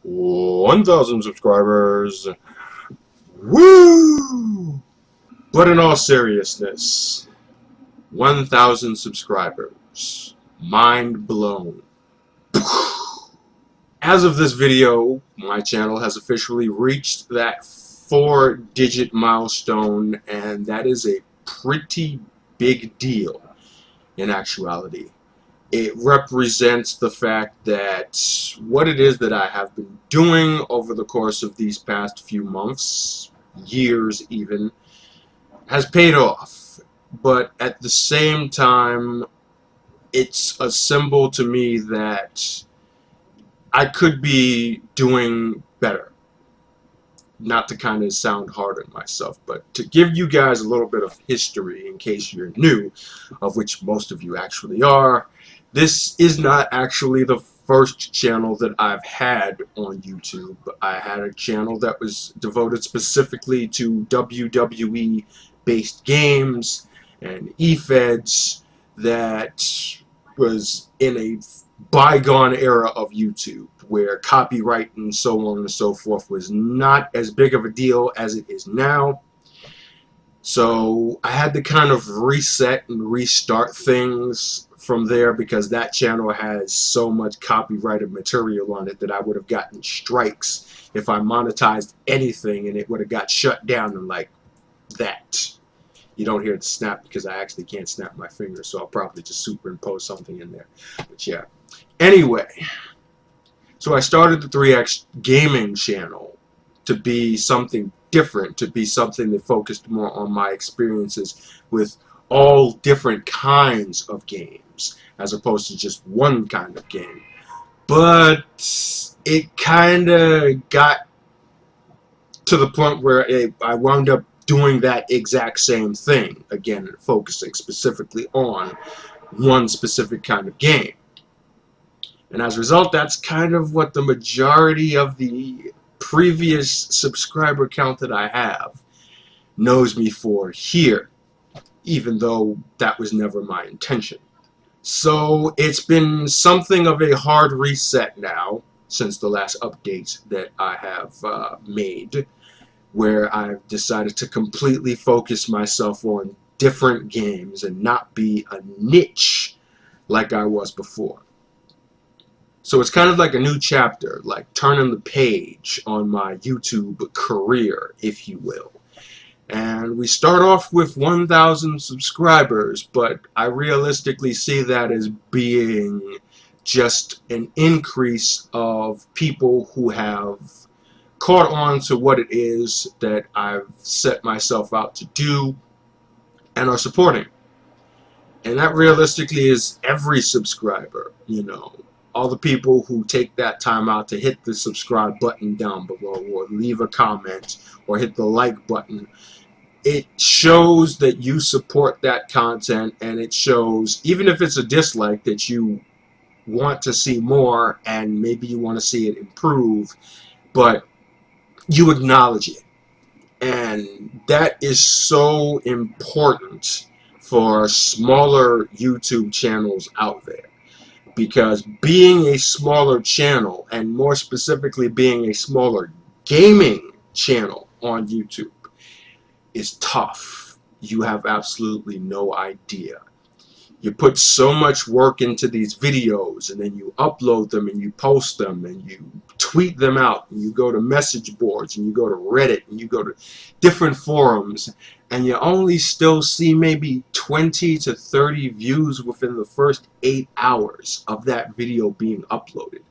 1,000 subscribers. Woo! But in all seriousness, 1,000 subscribers. Mind blown. As of this video, my channel has officially reached that 4-digit milestone, and that is a pretty big deal in actuality. It represents the fact that what it is that I have been doing over the course of these past few months, years even, has paid off. But at the same time, it's a symbol to me that I could be doing better. Not to kind of sound hard on myself, but to give you guys a little bit of history in case you're new, of which most of you actually are. This is not actually the first channel that I've had on YouTube. I had a channel that was devoted specifically to WWE based games and eFeds that was in a bygone era of YouTube where copyright and so on and so forth was not as big of a deal as it is now. So I had to kind of reset and restart things from there because that channel has so much copyrighted material on it that I would have gotten strikes if I monetized anything, and it would have got shut down in like that. You don't hear the snap because I actually can't snap my fingers, so I'll probably just superimpose something in there. But yeah. Anyway, so I started the Thr33X Gaming channel to be something different, to be something that focused more on my experiences with all different kinds of games as opposed to just one kind of game. But it kind of got to the point where I wound up doing that exact same thing, again focusing specifically on one specific kind of game. And as a result, that's kind of what the majority of the previous subscriber count that I have knows me for here, even though that was never my intention. So it's been something of a hard reset now since the last update that I have made, where I've decided to completely focus myself on different games and not be a niche like I was before. So it's kind of like a new chapter, like turning the page on my YouTube career, if you will. And we start off with 1,000 subscribers, but I realistically see that as being just an increase of people who have caught on to what it is that I've set myself out to do and are supporting. And that realistically is every subscriber, you know. All the people who take that time out to hit the subscribe button down below or leave a comment or hit the like button. It shows that you support that content, and it shows, even if it's a dislike, that you want to see more and maybe you want to see it improve, but you acknowledge it. And that is so important for smaller YouTube channels out there. Because being a smaller channel, and more specifically being a smaller gaming channel on YouTube, is tough. You have absolutely no idea. You put so much work into these videos, and then you upload them, and you post them, and you tweet them out, and you go to message boards, and you go to Reddit, and you go to different forums, and you only still see maybe 20 to 30 views within the first 8 hours of that video being uploaded.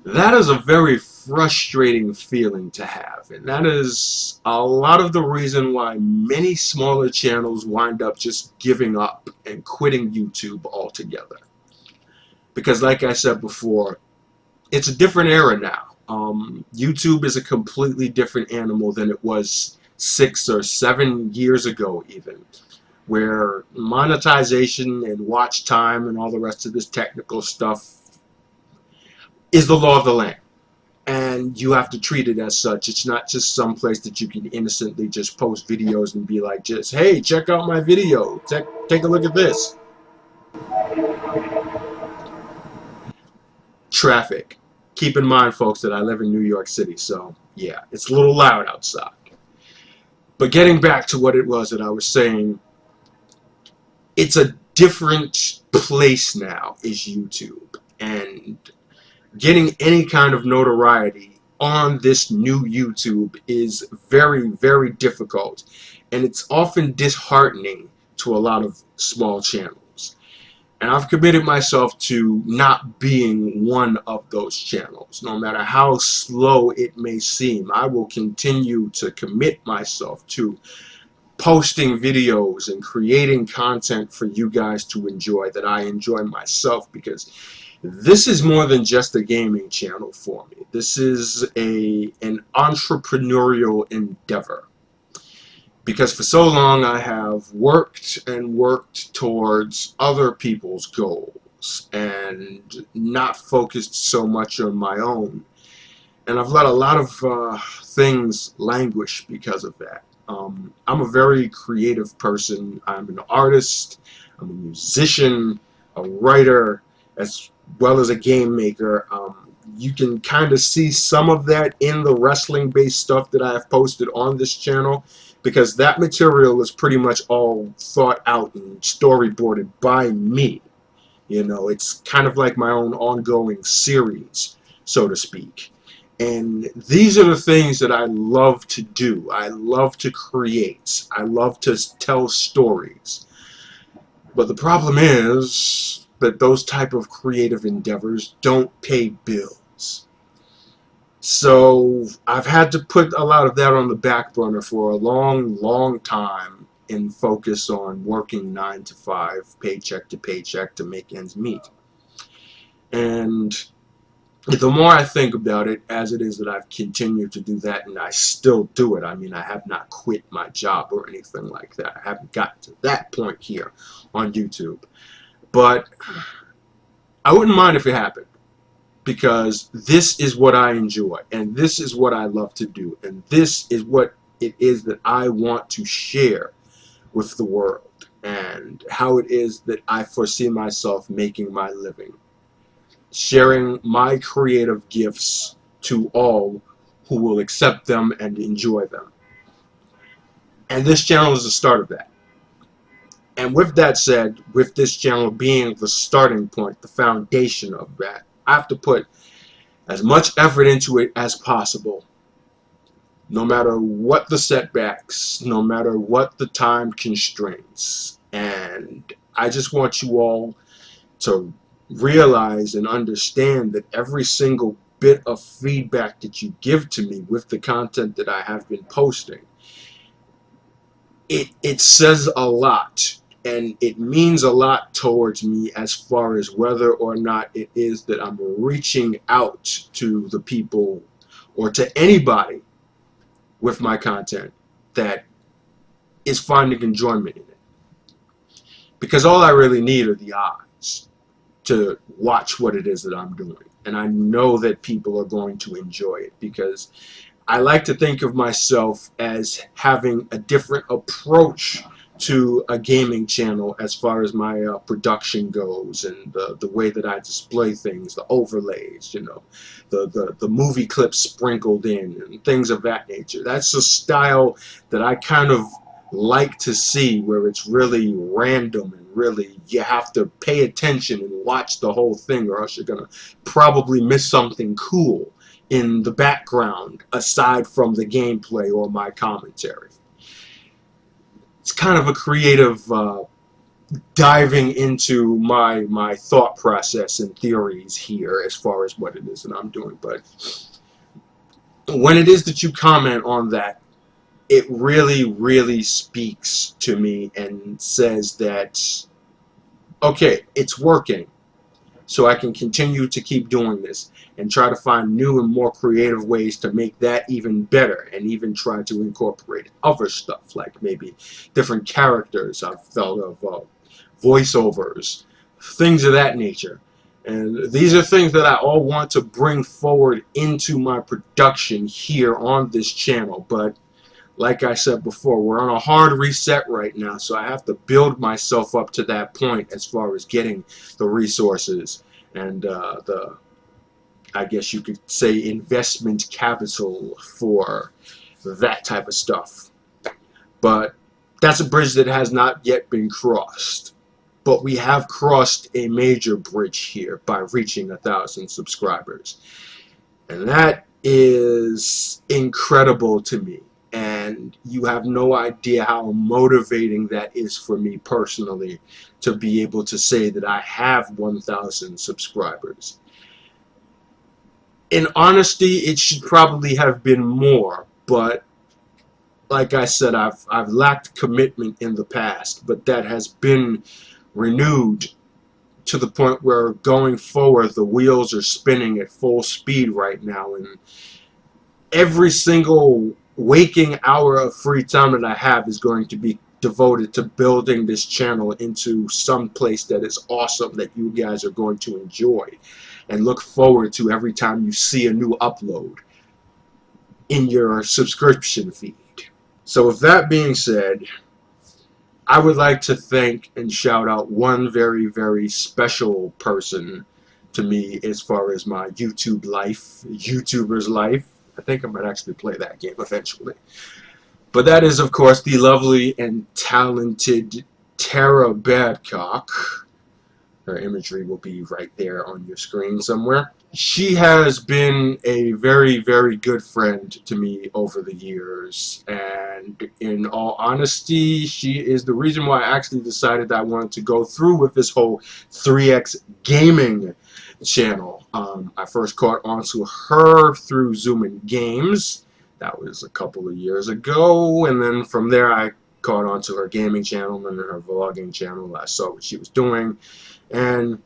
That is a very frustrating feeling to have, and that is a lot of the reason why many smaller channels wind up just giving up and quitting YouTube altogether. Because like I said before, it's a different era now. YouTube is a completely different animal than it was 6 or 7 years ago even, where monetization and watch time and all the rest of this technical stuff is the law of the land, and you have to treat it as such. It's not just some place that you can innocently just post videos and be like, just, hey, check out my video, take a look at this. Traffic. keep in mind, folks, that I live in New York City, so yeah, it's a little loud outside. But getting back to what it was that I was saying, it's a different place now, is YouTube. And getting any kind of notoriety on this new YouTube is very, very difficult. And it's often disheartening to a lot of small channels. And I've committed myself to not being one of those channels. No matter how slow it may seem, I will continue to commit myself to posting videos and creating content for you guys to enjoy, that I enjoy myself, because this is more than just a gaming channel for me. This is an entrepreneurial endeavor. Because for so long I have worked and worked towards other people's goals and not focused so much on my own. And I've let a lot of things languish because of that. I'm a very creative person. I'm an artist, I'm a musician, a writer, as well as a game maker. You can kind of see some of that in the wrestling-based stuff that I have posted on this channel, because that material is pretty much all thought out and storyboarded by me. You know, it's kind of like my own ongoing series, so to speak. And these are the things that I love to do. I love to create. I love to tell stories. But the problem is that those type of creative endeavors don't pay bills. So I've had to put a lot of that on the back burner for a long, long time and focus on working 9 to 5, paycheck to paycheck, to make ends meet. And the more I think about it, as it is that I've continued to do that, and I still do it. I mean, I have not quit my job or anything like that. I haven't gotten to that point here on YouTube. But I wouldn't mind if it happened, because this is what I enjoy, and this is what I love to do, and this is what it is that I want to share with the world, and how it is that I foresee myself making my living. Sharing my creative gifts to all who will accept them and enjoy them. And this channel is the start of that. And with that said, with this channel being the starting point, the foundation of that, I have to put as much effort into it as possible. No matter what the setbacks, no matter what the time constraints. And I just want you all to realize and understand that every single bit of feedback that you give to me with the content that I have been posting, it says a lot, and it means a lot towards me as far as whether or not it is that I'm reaching out to the people or to anybody with my content that is finding enjoyment in it. Because all I really need are the eyes to watch what it is that I'm doing. And I know that people are going to enjoy it, because I like to think of myself as having a different approach to a gaming channel as far as my production goes, and the way that I display things, the overlays, you know, the movie clips sprinkled in and things of that nature. That's a style that I kind of like to see, where it's really random and really you have to pay attention and watch the whole thing, or else you're gonna probably miss something cool in the background aside from the gameplay or my commentary. It's kind of a creative diving into my thought process and theories here as far as what it is that I'm doing. But when it is that you comment on that, it really, really speaks to me and says that, okay, it's working, so I can continue to keep doing this and try to find new and more creative ways to make that even better, and even try to incorporate other stuff, like maybe different characters I've felt of, voiceovers, things of that nature. And these are things that I all want to bring forward into my production here on this channel. But like I said before, we're on a hard reset right now, so I have to build myself up to that point as far as getting the resources and the I guess you could say, investment capital for that type of stuff. But that's a bridge that has not yet been crossed. But we have crossed a major bridge here by reaching 1,000 subscribers. And that is incredible to me. And you have no idea how motivating that is for me personally, to be able to say that I have 1,000 subscribers. In honesty, it should probably have been more, but like I said, I've lacked commitment in the past, but that has been renewed to the point where going forward the wheels are spinning at full speed right now, and every single waking hour of free time that I have is going to be devoted to building this channel into some place that is awesome, that you guys are going to enjoy and look forward to every time you see a new upload in your subscription feed. So with that being said, I would like to thank and shout out one very, very special person to me as far as my YouTube life, YouTuber's life. I think I might actually play that game eventually. But that is, of course, the lovely and talented Tara Babcock. Her imagery will be right there on your screen somewhere. She has been a very, very good friend to me over the years, and in all honesty, she is the reason why I actually decided that I wanted to go through with this whole Thr33X Gaming channel. I first caught onto her through Zoomin' Games. That was a couple of years ago, and then from there I caught onto her gaming channel and her vlogging channel. I saw what she was doing, and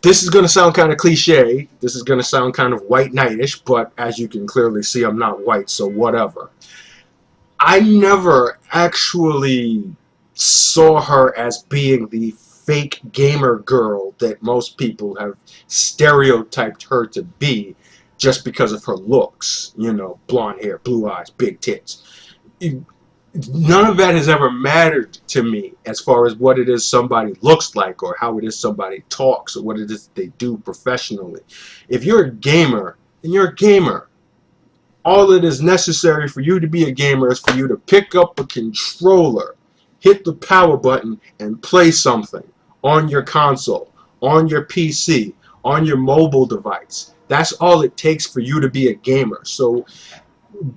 this is going to sound kind of cliche, this is going to sound kind of white knightish, but as you can clearly see, I'm not white, so whatever. I never actually saw her as being the fake gamer girl that most people have stereotyped her to be just because of her looks. You know, blonde hair, blue eyes, big tits. None of that has ever mattered to me as far as what it is somebody looks like or how it is somebody talks or what it is they do professionally. If you're a gamer, then you're a gamer. All that is necessary for you to be a gamer is for you to pick up a controller, hit the power button, and play something on your console, on your PC, on your mobile device. That's all it takes for you to be a gamer. So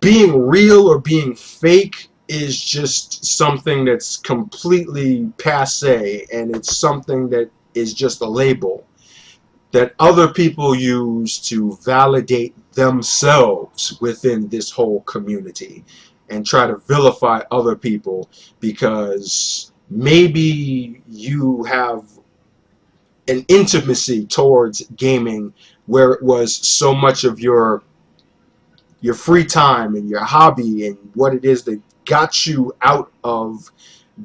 being real or being fake is just something that's completely passé, and it's something that is just a label that other people use to validate themselves within this whole community and try to vilify other people because maybe you have an intimacy towards gaming where it was so much of your free time and your hobby and what it is that got you out of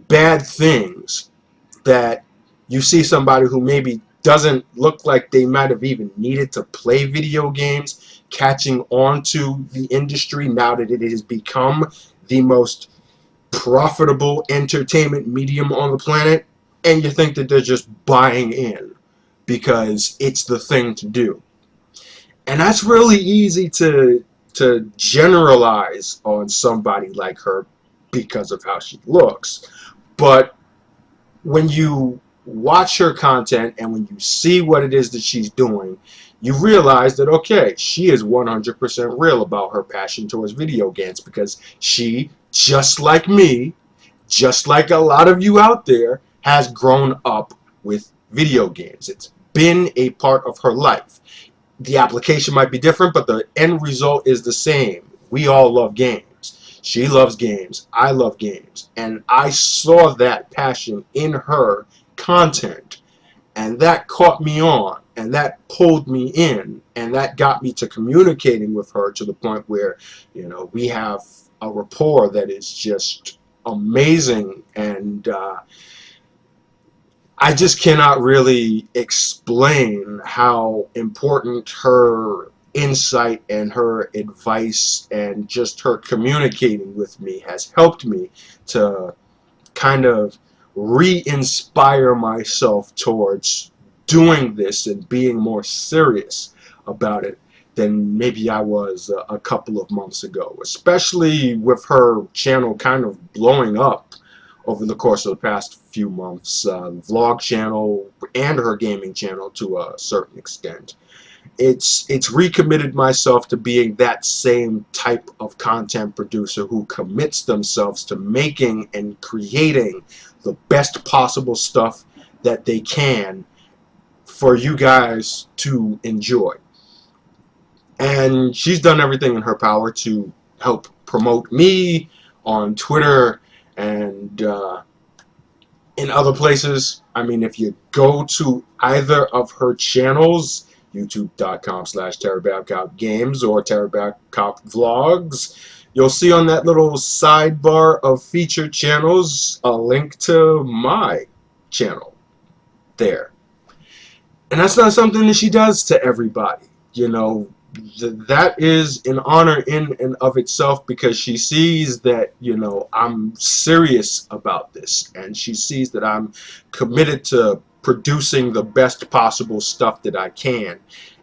bad things, that you see somebody who maybe doesn't look like they might have even needed to play video games catching on to the industry now that it has become the most profitable entertainment medium on the planet, and you think that they're just buying in because it's the thing to do. And that's really easy to generalize on somebody like her because of how she looks. But when you watch her content and when you see what it is that she's doing, you realize that, okay, she is 100% real about her passion towards video games, because she, just like me, just like a lot of you out there, has grown up with video games. It's been a part of her life. The application might be different, but the end result is the same. We all love games. She loves games. I love games. And I saw that passion in her content. And that caught me on. And that pulled me in. And that got me to communicating with her to the point where, you know, we have a rapport that is just amazing. And I just cannot really explain how important her insight and her advice and just her communicating with me has helped me to kind of re-inspire myself towards doing this and being more serious about it than maybe I was a couple of months ago, especially with her channel kind of blowing up over the course of the past few months, vlog channel and her gaming channel to a certain extent. It's recommitted myself to being that same type of content producer who commits themselves to making and creating the best possible stuff that they can for you guys to enjoy. And she's done everything in her power to help promote me on Twitter and in other places. I mean, if you go to either of her channels, youtube.com/Tara Babcock Games or Tara Babcock Vlogs, you'll see on that little sidebar of featured channels a link to my channel there. And that's not something that she does to everybody. You know, that is an honor in and of itself, because she sees that, you know, I'm serious about this, and she sees that I'm committed to producing the best possible stuff that I can.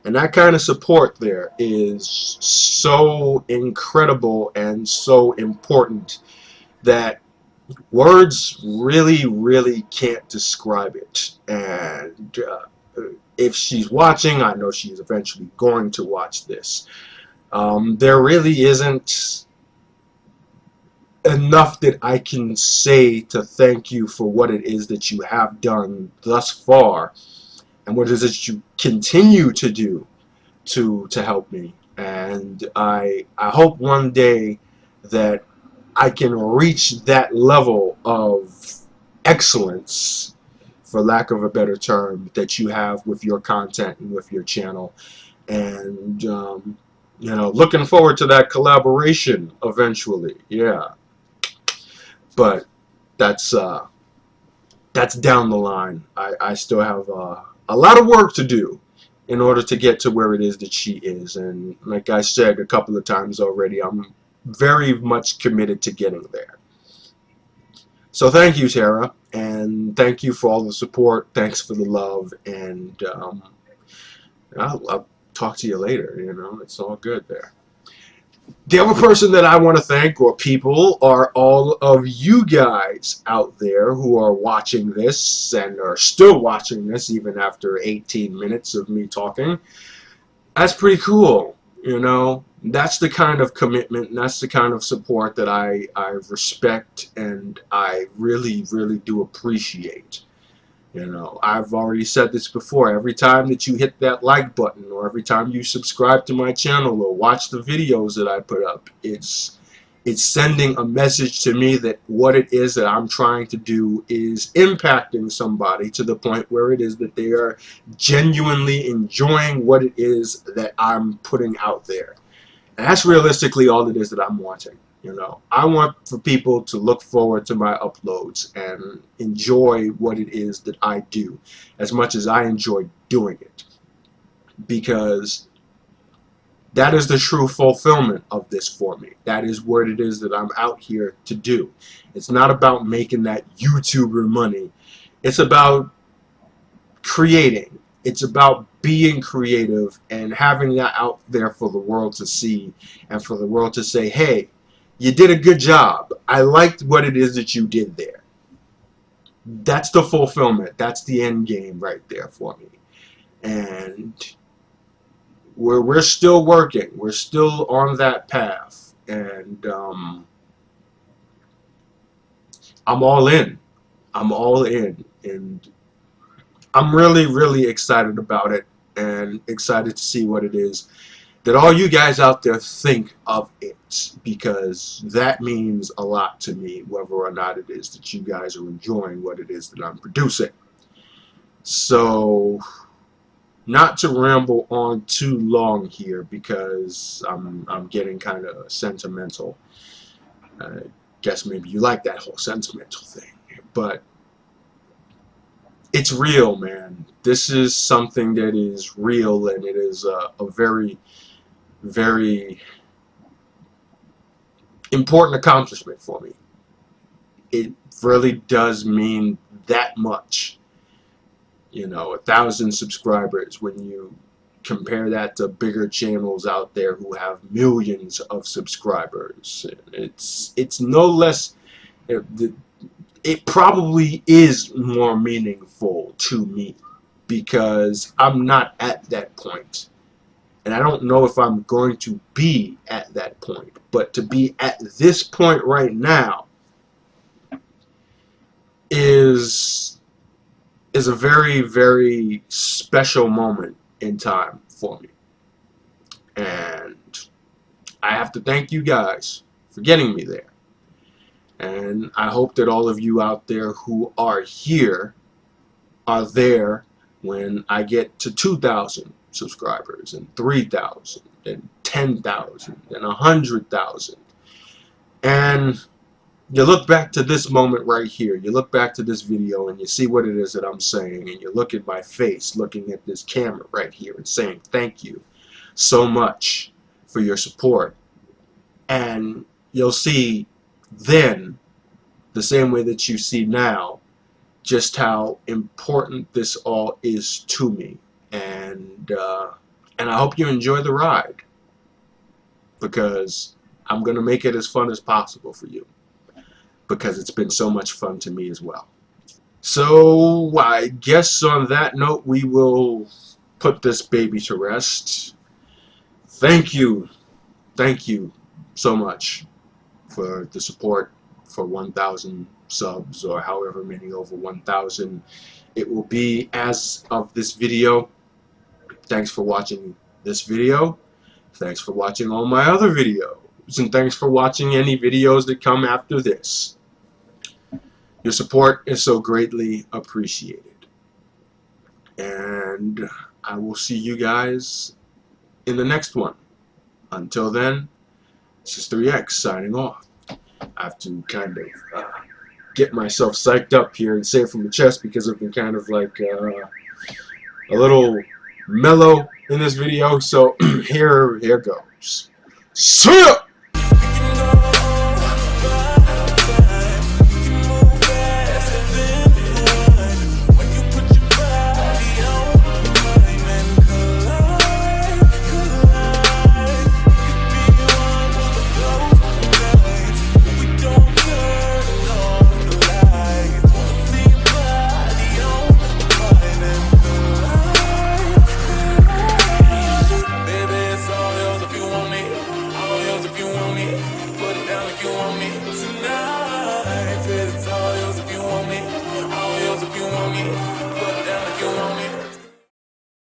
And that kind of support there is so incredible and so important that words really can't describe it. And if she's watching, I know she's eventually going to watch this. There really isn't enough that I can say to thank you for what it is that you have done thus far, and what it is that you continue to do to help me. And I hope one day that I can reach that level of excellence, for lack of a better term, that you have with your content and with your channel. And you know, looking forward to that collaboration eventually. Yeah, but that's down the line. I still have a lot of work to do in order to get to where it is that she is. And like I said a couple of times already, I'm very much committed to getting there. So thank you, Tara, and thank you for all the support. Thanks for the love, and I'll talk to you later. You know, it's all good there. The other person that I want to thank, or people, are all of you guys out there who are watching this and are still watching this even after 18 minutes of me talking. That's pretty cool, you know. That's the kind of commitment, and that's the kind of support that I respect and I really do appreciate. You know, I've already said this before. Every time that you hit that like button, or every time you subscribe to my channel or watch the videos that I put up, it's sending a message to me that what it is that I'm trying to do is impacting somebody to the point where it is that they are genuinely enjoying what it is that I'm putting out there. And that's realistically all it is that I'm wanting. You know, I want for people to look forward to my uploads and enjoy what it is that I do as much as I enjoy doing it, because that is the true fulfillment of this for me. That is what it is that I'm out here to do. It's not about making that YouTuber money. It's about creating. It's about being creative and having that out there for the world to see, and for the world to say, hey, you did a good job. I liked what it is that you did there. That's the fulfillment. That's the end game right there for me. And we're still working. We're still on that path. And I'm all in. I'm all in. And I'm really excited about it, and excited to see what it is that all you guys out there think of it, because that means a lot to me, whether or not it is that you guys are enjoying what it is that I'm producing. So, not to ramble on too long here, because I'm getting kind of sentimental. I guess maybe you like that whole sentimental thing, but it's real, man. This is something that is real, and it is a very important accomplishment for me. It really does mean that much. You know, 1,000 subscribers, when you compare that to bigger channels out there who have millions of subscribers, it's no less. It probably is more meaningful to me because I'm not at that point. And I don't know if I'm going to be at that point. But to be at this point right now is a very, very special moment in time for me. And I have to thank you guys for getting me there. And I hope that all of you out there who are here are there when I get to 2,000 subscribers and 3,000 and 10,000 and 100,000. And you look back to this moment right here, you look back to this video and you see what it is that I'm saying, and you look at my face looking at this camera right here and saying thank you so much for your support. And you'll see then, the same way that you see now, just how important this all is to me. And I hope you enjoy the ride, because I'm going to make it as fun as possible for you, because it's been so much fun to me as well. So I guess on that note, we will put this baby to rest. Thank you so much for the support for 1,000 subs, or however many over 1,000 it will be as of this video. Thanks for watching this video. Thanks for watching all my other videos, and thanks for watching any videos that come after this. Your support is so greatly appreciated. And I will see you guys in the next one. Until then, this is Thr33X signing off. I have to kind of get myself psyched up here and say it from the chest, because I've been kind of like a little mellow in this video. So here goes. See ya!